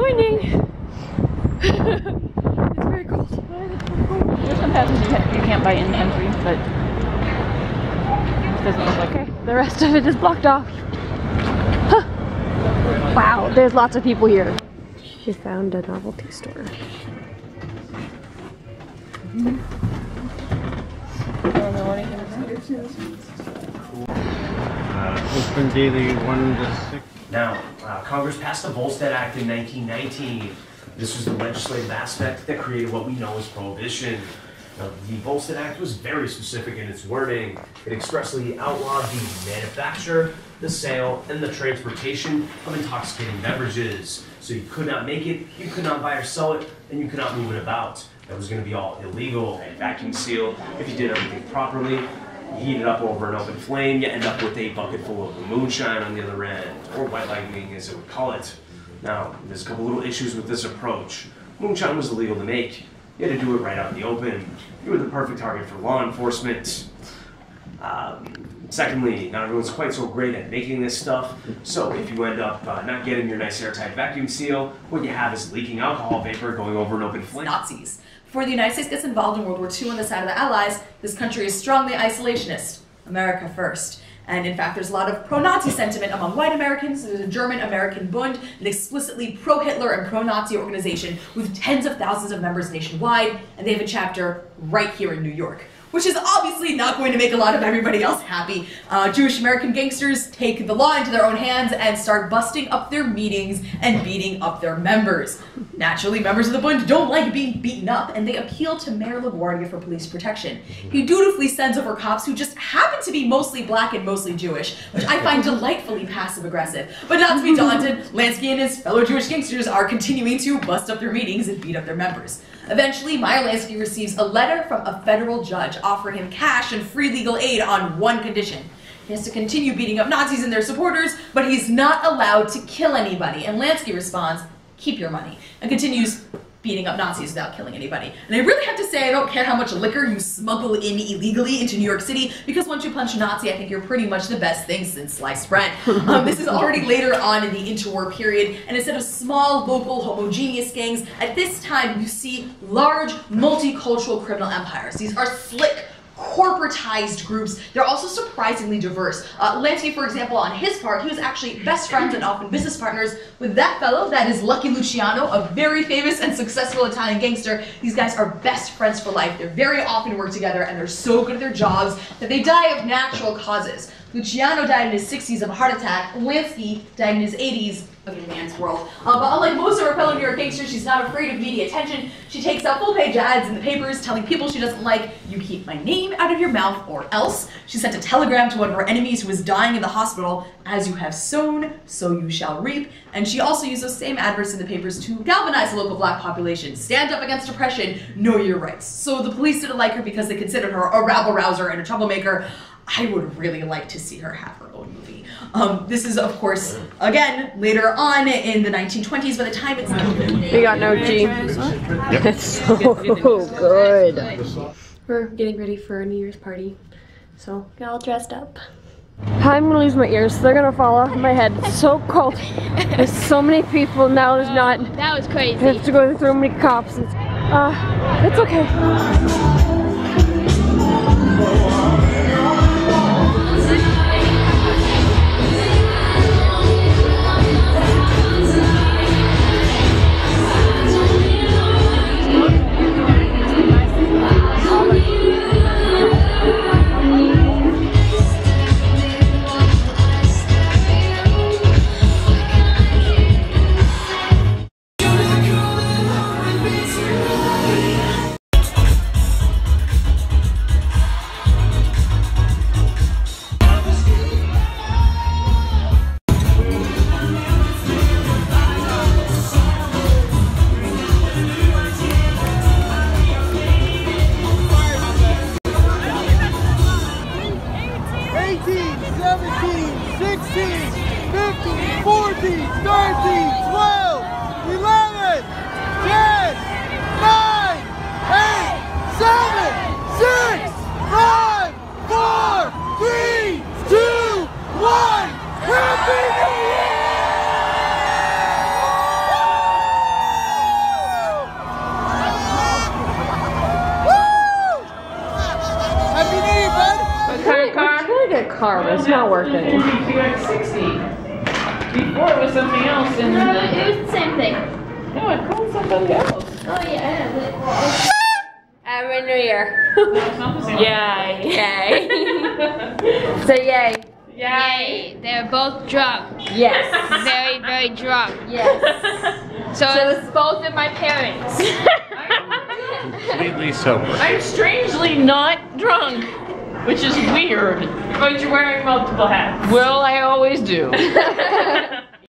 disappointing. It's very cold. There's some passes you can't buy in entry, but it doesn't look like Okay, the rest of it is blocked off. Huh. Wow, there's lots of people here. She found a novelty store. Open daily 1 to 6. Now, Congress passed the Volstead Act in 1919. This was the legislative aspect that created what we know as prohibition. Now, the Volstead Act was very specific in its wording. It expressly outlawed the manufacture, the sale, and the transportation of intoxicating beverages. So you could not make it, you could not buy or sell it, and you could not move it about. That was going to be all illegal and vacuum sealed. If you did everything properly, you heat it up over an open flame, you end up with a bucket full of moonshine on the other end, or white lightning as it would call it. Now, there's a couple little issues with this approach. Moonshine was illegal to make. You had to do it right out in the open. You were the perfect target for law enforcement. Secondly, not everyone's quite so great at making this stuff, so if you end up not getting your nice airtight vacuum seal, what you have is leaking alcohol vapor going over an open flame. Nazis. Before the United States gets involved in World War II on the side of the Allies, this country is strongly isolationist. America first. And in fact, there's a lot of pro-Nazi sentiment among white Americans. There's a German-American Bund, an explicitly pro-Hitler and pro-Nazi organization with tens of thousands of members nationwide, and they have a chapter right here in New York, which is obviously not going to make a lot of everybody else happy. Jewish American gangsters take the law into their own hands and start busting up their meetings and beating up their members. Naturally, members of the Bund don't like being beaten up, and they appeal to Mayor LaGuardia for police protection. He dutifully sends over cops who just happen to be mostly black and mostly Jewish, which I find delightfully passive-aggressive. But not to be daunted, Lansky and his fellow Jewish gangsters are continuing to bust up their meetings and beat up their members. Eventually, Meyer Lansky receives a letter from a federal judge offering him cash and free legal aid on one condition. He has to continue beating up Nazis and their supporters, but he's not allowed to kill anybody. And Lansky responds, "Keep your money," and continues beating up Nazis without killing anybody. And I really have to say, I don't care how much liquor you smuggle in illegally into New York City, because once you punch a Nazi, I think you're pretty much the best thing since sliced bread. This is already later on in the interwar period, and instead of small, local, homogeneous gangs, at this time you see large, multicultural criminal empires. These are slick, corporatized groups. They're also surprisingly diverse. Lansky, for example, on his part, he was actually best friends and often business partners with that fellow, that is Lucky Luciano, a very famous and successful Italian gangster. These guys are best friends for life. They very often work together, and they're so good at their jobs that they die of natural causes. Luciano died in his 60s of a heart attack. Lansky died in his 80s of a man's world. But unlike most of her fellow New York gangsters, she's not afraid of media attention. She takes out full-page ads in the papers telling people she doesn't like, "You keep my name out of your mouth or else." She sent a telegram to one of her enemies who was dying in the hospital, "As you have sown, so you shall reap." And she also used those same adverts in the papers to galvanize the local black population. Stand up against oppression, know your rights. So the police didn't like her because they considered her a rabble-rouser and a troublemaker. I would really like to see her have her own movie. This is, of course, again, later on in the 1920s, by the time it's... We got no G. It's so good. We're getting ready for a New Year's party, so get all dressed up. I'm gonna lose my ears. They're gonna fall off my head. It's so cold. There's so many people now. There's not. That was crazy. I have to go through so many cops. It's okay. car, but it's not working. Before it was something else, and No, it was the same thing. no, I called somebody else. Oh yeah. Happy New Year. No, it's not the same. Yay. Yay. Say yay. Yay! They're both drunk. Yes. Very, very drunk. Yes. So it's both of my parents. Completely sober. I'm strangely not drunk, which is weird. But you're wearing multiple hats. Well, I always do.